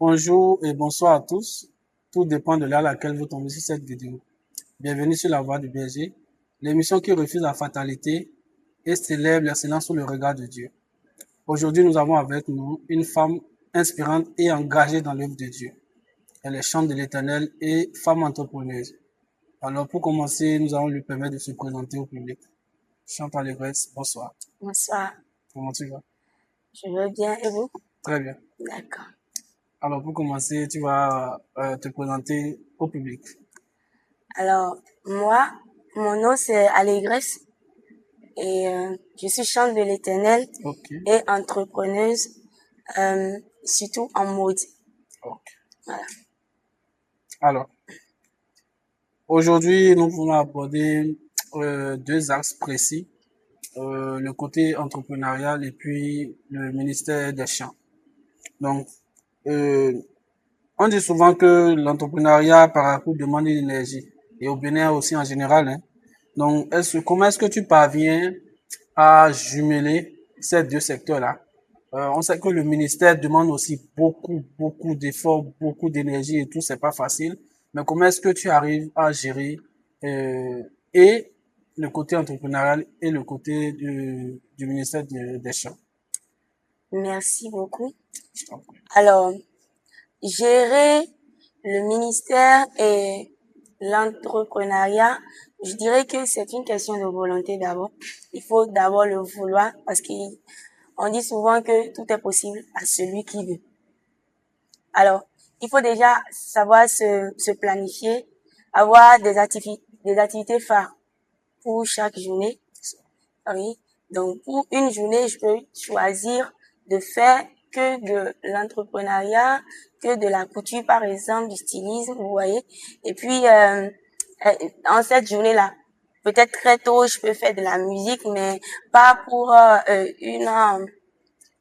Bonjour et bonsoir à tous. Tout dépend de l'heure à laquelle vous tombez sur cette vidéo. Bienvenue sur la voie du berger, l'émission qui refuse la fatalité et célèbre l'excellence sous le regard de Dieu. Aujourd'hui, nous avons avec nous une femme inspirante et engagée dans l'œuvre de Dieu. Elle est chante de l'Éternel et femme entrepreneuse. Alors, pour commencer, nous allons lui permettre de se présenter au public. Chante Allégresse, bonsoir. Bonsoir, Comment tu vas? je vais bien et vous? Très bien. D'accord. Alors, pour commencer, tu vas te présenter au public. Alors, moi, mon nom c'est Allégresse et je suis chante de l'Éternel Ok. et entrepreneuse, surtout en mode. Ok. Voilà. Alors, aujourd'hui, nous voulons aborder deux axes précis, le côté entrepreneurial et puis le ministère des Champs. Donc, euh, on dit souvent que l'entrepreneuriat par coup demande de l'énergie et au Bénin aussi en général. Hein. Donc, comment est-ce que tu parviens à jumeler ces deux secteurs-là? On sait que le ministère demande aussi beaucoup d'efforts, beaucoup d'énergie et tout, c'est pas facile. Mais comment est-ce que tu arrives à gérer et le côté entrepreneurial et le côté du ministère des Champs? Merci beaucoup. Je t'en prie. Alors, gérer le ministère et l'entrepreneuriat, je dirais que c'est une question de volonté d'abord. Il faut d'abord le vouloir parce qu'on dit souvent que tout est possible à celui qui veut. Alors, il faut déjà savoir se planifier, avoir des activités phares pour chaque journée. Oui. Donc, pour une journée, je peux choisir de faire que de l'entrepreneuriat, que de la couture, par exemple, du stylisme, vous voyez. Et puis, en cette journée-là, peut-être très tôt, je peux faire de la musique, mais pas pour une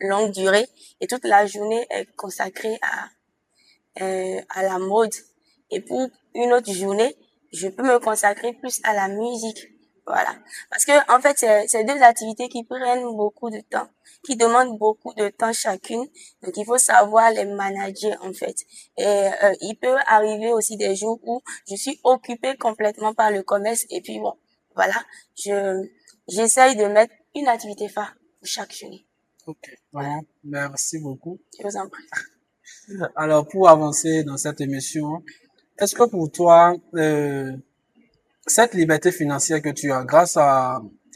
longue durée. Et toute la journée est consacrée à la mode. Et pour une autre journée, je peux me consacrer plus à la musique. Voilà. Parce que, en fait, c'est deux activités qui prennent beaucoup de temps, qui demandent beaucoup de temps chacune. Donc, il faut savoir les manager, en fait. Et il peut arriver aussi des jours où je suis occupée complètement par le commerce. Et puis, bon, voilà, j'essaye de mettre une activité phare pour chaque journée. Ok, vraiment, merci beaucoup. Je vous en prie. Alors, pour avancer dans cette émission, est-ce que pour toi, cette liberté financière que tu as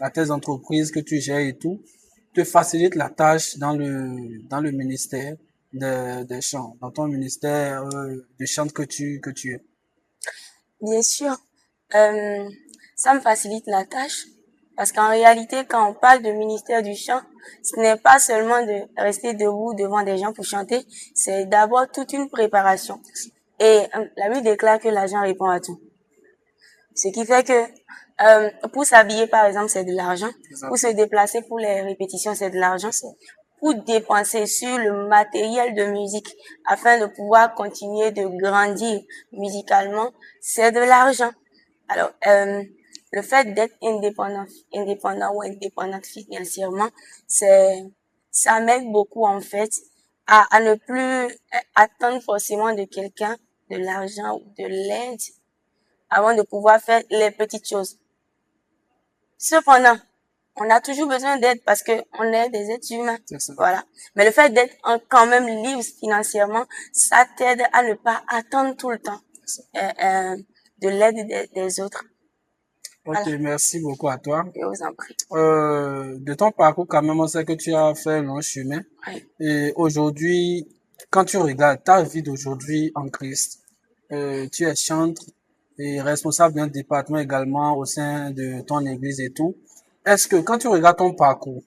à tes entreprises que tu gères et tout, te facilite la tâche dans le ministère des champs, dans ton ministère des champs que tu es. Bien sûr, euh, ça me facilite la tâche parce qu'en réalité, quand on parle de ministère du chant, ce n'est pas seulement de rester debout devant des gens pour chanter, c'est d'abord toute une préparation. Et la Bible déclare que l'argent répond à tout. Ce qui fait que pour s'habiller, par exemple, c'est de l'argent. Pour se déplacer pour les répétitions, c'est de l'argent. Pour dépenser sur le matériel de musique afin de pouvoir continuer de grandir musicalement, c'est de l'argent. Alors, le fait d'être indépendant ou indépendante financièrement, ça m'aide beaucoup en fait à ne plus attendre forcément de quelqu'un de l'argent ou de l'aide avant de pouvoir faire les petites choses. Cependant, on a toujours besoin d'aide parce que on est des êtres humains. Voilà. Mais le fait d'être quand même libre financièrement, ça t'aide à ne pas attendre tout le temps de l'aide des autres. Ok, Voilà. merci beaucoup à toi. Je vous en prie. De ton parcours, quand même, on sait que tu as fait un long chemin. Oui. Et aujourd'hui, quand tu regardes ta vie d'aujourd'hui en Christ, tu es chantre et responsable d'un département également au sein de ton église et tout. Est-ce que quand tu regardes ton parcours,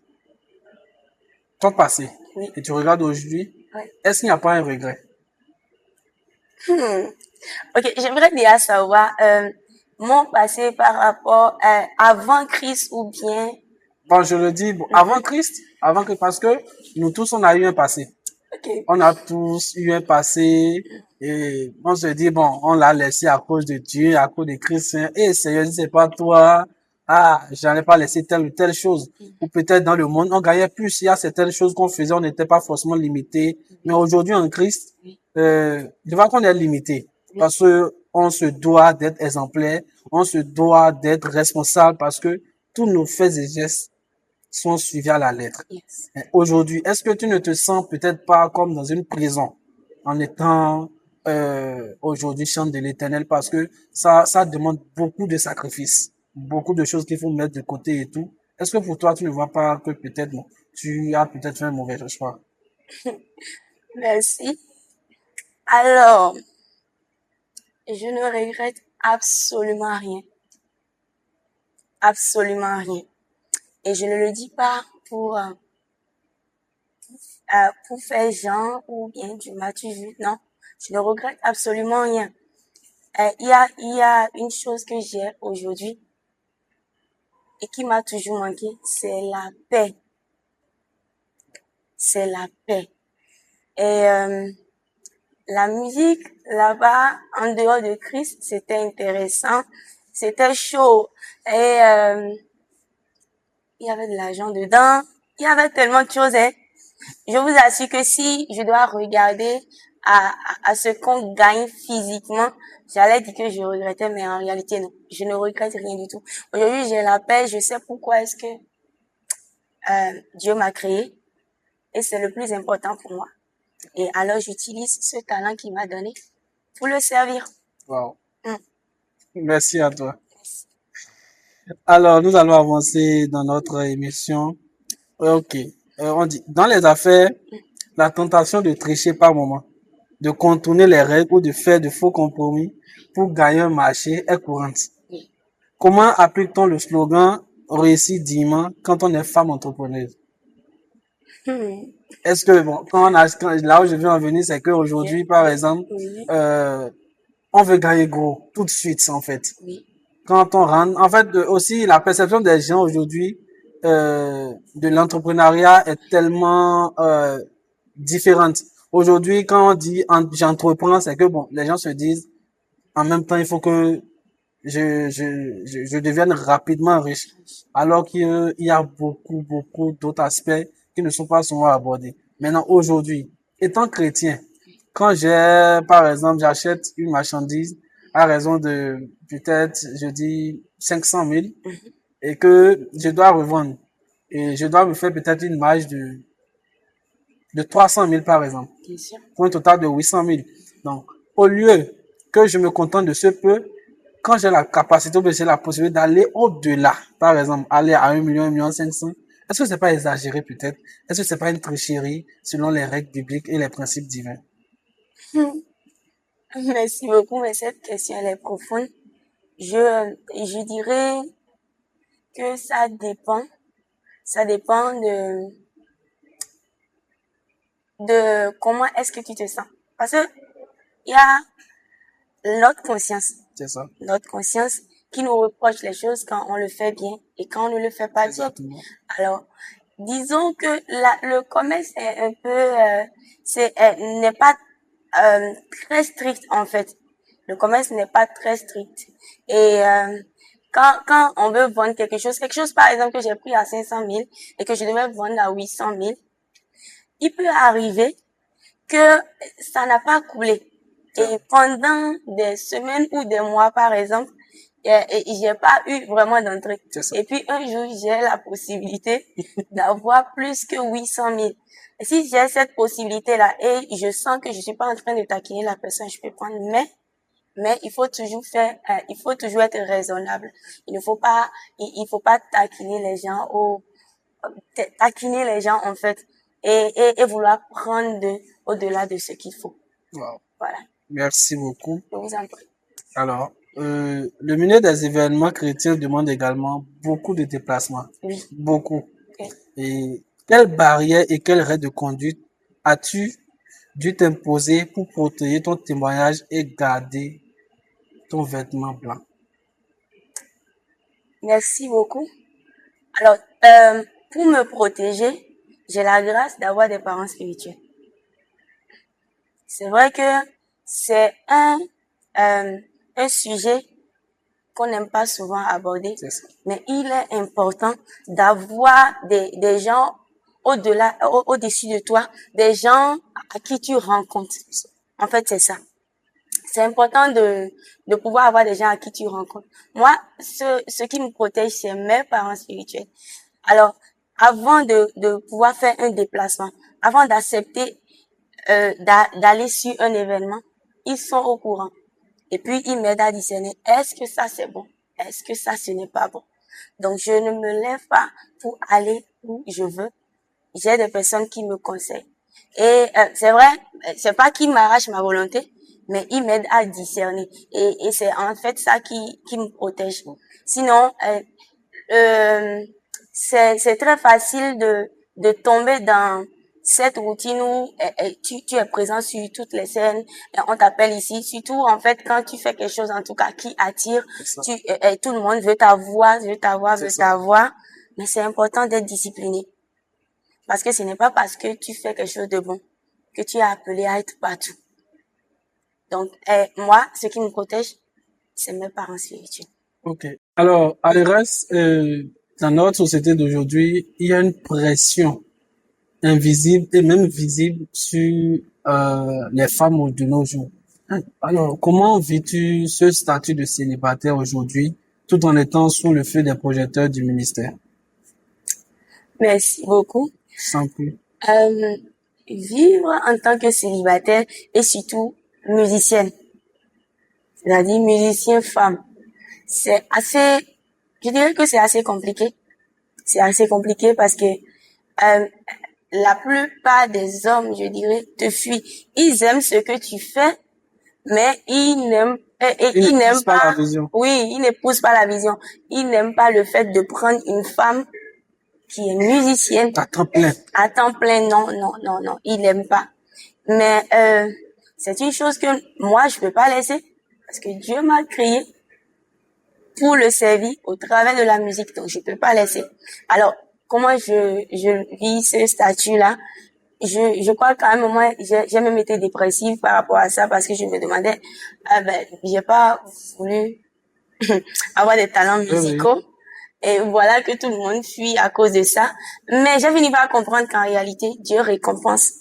ton passé, Oui. et tu regardes aujourd'hui, Oui. est-ce qu'il n'y a pas un regret? Ok, j'aimerais déjà savoir mon passé par rapport à avant Christ ou bien. Bon, je le dis, bon, avant Christ, parce que nous tous, on a eu un passé. Okay. On a tous eu un passé et on se dit, bon, on l'a laissé à cause de Dieu, à cause de Christ. Et Seigneur, c'est pas toi, ah, j'en ai pas laissé telle ou telle chose. Ou peut-être dans le monde, on gagnait plus. Il y a certaines choses qu'on faisait, on n'était pas forcément limité. Mais aujourd'hui, en Christ, je vois qu'on est limité. Parce que on se doit d'être exemplaire, on se doit d'être responsable parce que tous nos faits et gestes sont suivis à la lettre. Yes. Aujourd'hui, est-ce que tu ne te sens peut-être pas comme dans une prison en étant aujourd'hui chante de l'Éternel parce que ça demande beaucoup de sacrifices, beaucoup de choses qu'il faut mettre de côté et tout. Est-ce que pour toi, tu ne vois pas que peut-être bon, tu as peut-être fait un mauvais choix? Merci. Alors, je ne regrette absolument rien. Absolument rien. Et je ne le dis pas pour faire genre ou bien du m'as-tu vu. Non, je ne regrette absolument rien. Il y a une chose que j'ai aujourd'hui et qui m'a toujours manqué, c'est la paix. C'est la paix. Et la musique là-bas, en dehors de Christ, c'était intéressant, c'était chaud. Et il y avait de l'argent dedans, il y avait tellement de choses. Hein. Je vous assure que si je dois regarder à ce qu'on gagne physiquement, j'allais dire que je regrettais, mais en réalité non, je ne regrette rien du tout. Aujourd'hui, j'ai la paix, je sais pourquoi est-ce que Dieu m'a créé et c'est le plus important pour moi. Et alors, j'utilise ce talent qu'il m'a donné pour le servir. Wow. Mm. Merci à toi. Alors, nous allons avancer dans notre émission. Ok. On dit, dans les affaires, la tentation de tricher par moment, de contourner les règles ou de faire de faux compromis pour gagner un marché est courante. Comment applique-t-on le slogan réussir dignement quand on est femme entrepreneuse? Est-ce que, bon, là où je veux en venir, c'est qu'aujourd'hui, par exemple, Oui, on veut gagner gros tout de suite, en fait. oui, Quand on rentre, en fait, aussi, la perception des gens aujourd'hui de l'entrepreneuriat est tellement différente. Aujourd'hui, quand on dit j'entreprends, c'est que bon, les gens se disent en même temps, il faut que je devienne rapidement riche. Alors qu'il y a beaucoup d'autres aspects qui ne sont pas souvent abordés. Maintenant, aujourd'hui, étant chrétien, quand par exemple, j'achète une marchandise à raison de, peut-être, je dis, 500 000 et que je dois revendre et je dois me faire peut-être une marge de 300 000 par exemple, bien sûr. pour un total de 800 000. Donc, au lieu que je me contente de ce peu, quand j'ai la capacité ou j'ai la possibilité d'aller au-delà, par exemple, aller à 1 million 500, est-ce que c'est pas exagéré peut-être? Est-ce que c'est pas une tricherie selon les règles bibliques et les principes divins? Merci beaucoup, mais cette question, elle est profonde. Je dirais que ça dépend de comment est-ce que tu te sens. Parce que il y a notre conscience, C'est ça? notre conscience qui nous reproche les choses quand on le fait bien et quand on ne le fait pas bien. Exactement. Alors, disons que le commerce est un peu, n'est pas très strict en fait. Le commerce n'est pas très strict. Et quand on veut vendre quelque chose par exemple que j'ai pris à 500 000 et que je devais vendre à 800 000, il peut arriver que ça n'a pas coulé. Et pendant des semaines ou des mois, par exemple, j'ai pas eu vraiment d'entrée. Et puis un jour, j'ai la possibilité d'avoir plus que 800 000. Et si j'ai cette possibilité-là et je sens que je suis pas en train de taquiner la personne, je peux prendre, mais il faut toujours il faut toujours être raisonnable. Il faut pas taquiner les gens taquiner les gens en fait et vouloir prendre au-delà de ce qu'il faut. Wow. Voilà. Merci beaucoup. Je vous en prie. Alors, le milieu des événements chrétiens demande également beaucoup de déplacements. Oui. Beaucoup. Okay. Et quelles barrières et quelles règles de conduite as-tu dû t'imposer pour protéger ton témoignage et garder ton vêtement blanc? Merci beaucoup. Alors, pour me protéger, j'ai la grâce d'avoir des parents spirituels. C'est vrai que c'est un sujet qu'on n'aime pas souvent aborder. C'est ça. Mais il est important d'avoir des gens au-dessus de toi, des gens à qui tu rencontres. En fait, c'est ça. C'est important de pouvoir avoir des gens à qui tu rencontres. Moi, ce qui me protège, c'est mes parents spirituels. Alors, avant de pouvoir faire un déplacement, avant d'accepter d'aller sur un événement, ils sont au courant. Et puis, ils m'aident à discerner, est-ce que ça c'est bon? Est-ce que ça ce n'est pas bon? Donc, je ne me lève pas pour aller où je veux. J'ai des personnes qui me conseillent. Et c'est vrai, c'est pas qu'ils m'arrachent ma volonté, mais ils m'aident à discerner. Et c'est en fait ça qui me protège. Sinon, c'est très facile de tomber dans cette routine où tu es présent sur toutes les scènes, et on t'appelle ici, surtout en fait quand tu fais quelque chose en tout cas qui attire, tout le monde veut t'avoir, veut t'avoir, mais c'est important d'être discipliné. Parce que ce n'est pas parce que tu fais quelque chose de bon que tu es appelé à être partout. Donc, moi, ce qui me protège, c'est mes parents spirituels. Ok. Alors, à l'RS, dans notre société d'aujourd'hui, il y a une pression invisible et même visible sur les femmes de nos jours. Alors, comment vis-tu ce statut de célibataire aujourd'hui, tout en étant sous le feu des projecteurs du ministère? Merci beaucoup. Sans plus. Vivre en tant que célibataire et surtout musicienne, c'est-à-dire musicien femme, c'est assez, je dirais que c'est assez compliqué. C'est assez compliqué parce que la plupart des hommes, je dirais, te fuient. Ils aiment ce que tu fais, mais ils n'aiment pas la pas, vision. oui, ils n'épousent pas la vision. Ils n'aiment pas le fait de prendre une femme qui est musicienne. À temps plein. À temps plein, non, non, non, non, ils n'aiment pas. Mais c'est une chose que moi, je peux pas laisser parce que Dieu m'a créé pour le servir au travers de la musique, donc je peux pas laisser. Alors, comment je vis ce statut-là? Je crois qu'à un moment, j'ai même été dépressive par rapport à ça parce que je me demandais, j'ai pas voulu avoir des talents musicaux. Et voilà que tout le monde fuit à cause de ça. Mais j'ai fini par comprendre qu'en réalité, Dieu récompense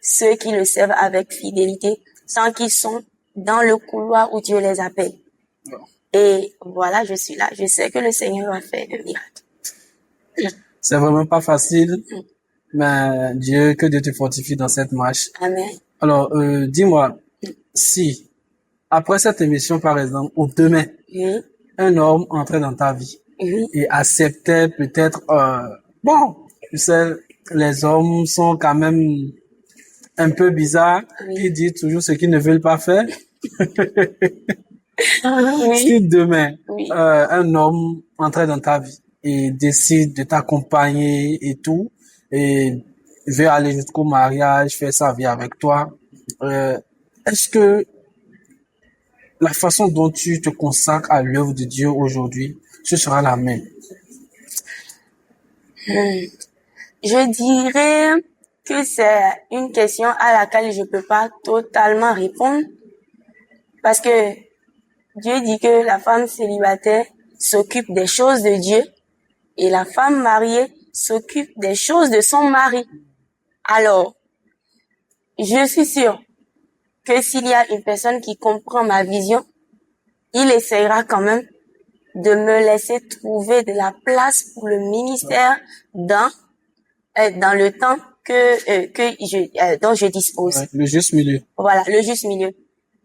ceux qui le servent avec fidélité, sans qu'ils sont dans le couloir où Dieu les appelle. Et voilà, je suis là. Je sais que le Seigneur va faire un miracle. C'est vraiment pas facile, mais que Dieu te fortifie dans cette marche. Amen. Alors, dis-moi, si, après cette émission, par exemple, ou demain, Oui. Un homme entrait dans ta vie et acceptait peut-être, bon, tu sais, les hommes sont quand même un peu bizarres. Ils disent toujours ce qu'ils ne veulent pas faire. Si demain, un homme entrait dans ta vie et décide de t'accompagner et tout, et veut aller jusqu'au mariage, faire sa vie avec toi, est-ce que la façon dont tu te consacres à l'œuvre de Dieu aujourd'hui, ce sera la même? Je dirais que c'est une question à laquelle je peux pas totalement répondre parce que Dieu dit que la femme célibataire s'occupe des choses de Dieu et la femme mariée s'occupe des choses de son mari. Alors, je suis sûre que s'il y a une personne qui comprend ma vision, il essaiera quand même de me laisser trouver de la place pour le ministère dans le temps dont je dispose. Ouais, le juste milieu. Voilà, le juste milieu.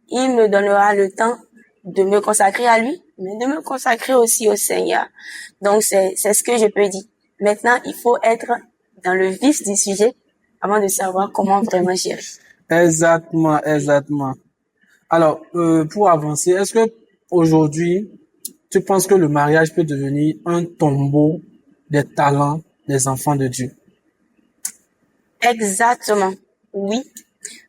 Il me donnera le temps de me consacrer à lui, mais de me consacrer aussi au Seigneur. Donc, c'est ce que je peux dire. Maintenant, il faut être dans le vif du sujet avant de savoir comment vraiment gérer. Exactement, exactement. Alors, pour avancer, est-ce que aujourd'hui, tu penses que le mariage peut devenir un tombeau des talents des enfants de Dieu? Exactement, oui.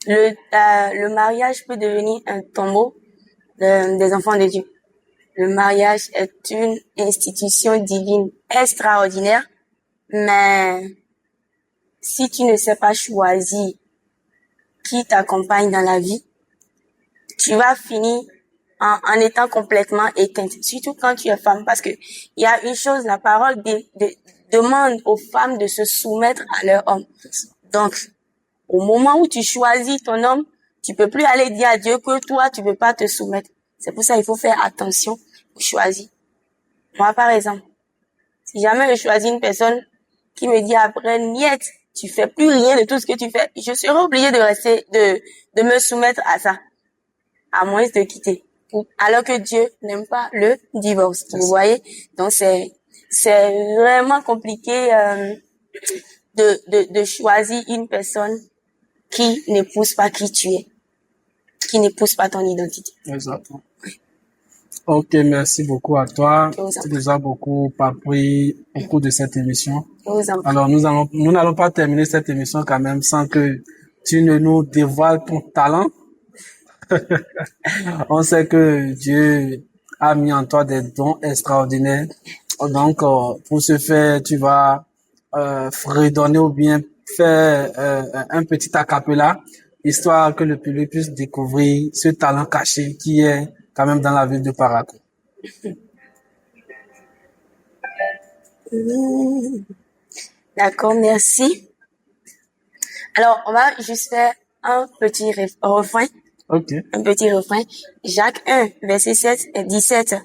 Le mariage peut devenir un tombeau des enfants de Dieu. Le mariage est une institution divine extraordinaire, mais si tu ne sais pas choisir qui t'accompagne dans la vie, tu vas finir en étant complètement éteinte, surtout quand tu es femme, parce que il y a une chose, la parole demande aux femmes de se soumettre à leur homme. Donc, au moment où tu choisis ton homme, tu peux plus aller dire à Dieu que toi, tu peux pas te soumettre. C'est pour ça qu'il faut faire attention au choisi. Moi, par exemple, si jamais je choisis une personne qui me dit après, niet, tu fais plus rien de tout ce que tu fais, je serai obligée de rester, de me soumettre à ça, à moins de quitter. Alors que Dieu n'aime pas le divorce, vous voyez? Donc c'est vraiment compliqué, de choisir une personne qui n'épouse pas qui tu es, qui n'épouse pas ton identité. Exactement. Ok, merci beaucoup à toi. Tu nous as beaucoup appris au cours de cette émission. Alors, nous n'allons pas terminer cette émission quand même sans que tu ne nous dévoiles ton talent. On sait que Dieu a mis en toi des dons extraordinaires. Donc, pour ce faire, tu vas redonner ou bien faire un petit acapella, histoire que le public puisse découvrir ce talent caché qui est quand même dans la ville de Parakou. D'accord, merci. Alors, on va juste faire un petit refrain. Ok. Un petit refrain. Jacques 1, verset 7 et 17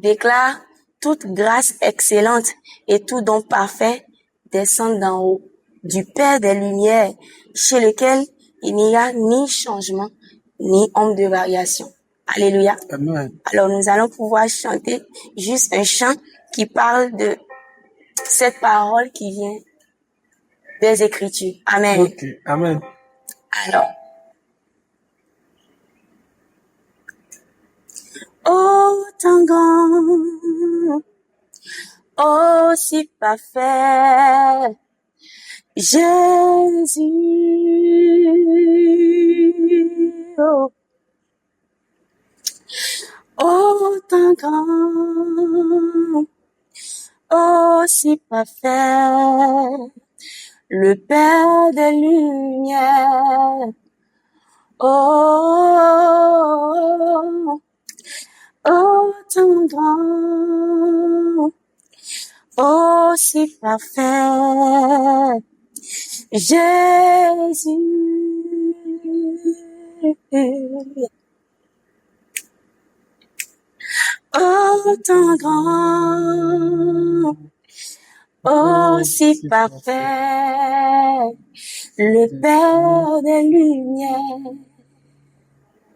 déclare: toute grâce excellente et tout don parfait descend d'en haut, du Père des Lumières, chez lequel il n'y a ni changement, ni ombre de variation. Alléluia. Amen. Alors, nous allons pouvoir chanter juste un chant qui parle de cette parole qui vient des Écritures. Amen. Ok. Amen. Alors. Oh, tant grand, oh, si parfait, Jésus, oh, oh, tant grand, oh, si parfait, le Père des Lumières, oh, oh, tant grand, oh, si parfait, Jésus. Oh, tant grand, oh, si parfait, le Père des Lumières.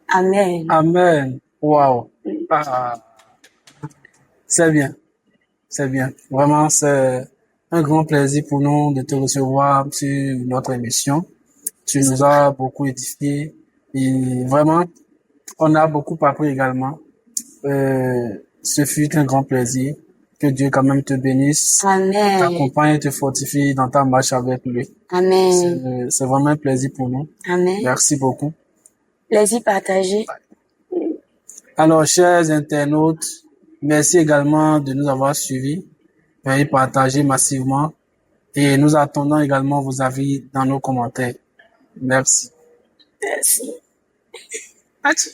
Amen. Amen. Wow. Ah. C'est bien. C'est bien. Vraiment, c'est un grand plaisir pour nous de te recevoir sur notre émission. Tu nous as beaucoup édifié et vraiment, on a beaucoup appris également. Ce fut un grand plaisir. Que Dieu quand même te bénisse, Amen. t'accompagne et te fortifie dans ta marche avec lui. Amen. C'est vraiment un plaisir pour nous. Amen. Merci beaucoup. Plaisir partagé. Alors, chers internautes, merci également de nous avoir suivis. Veuillez partager massivement et nous attendons également vos avis dans nos commentaires. Merci. Merci. Merci.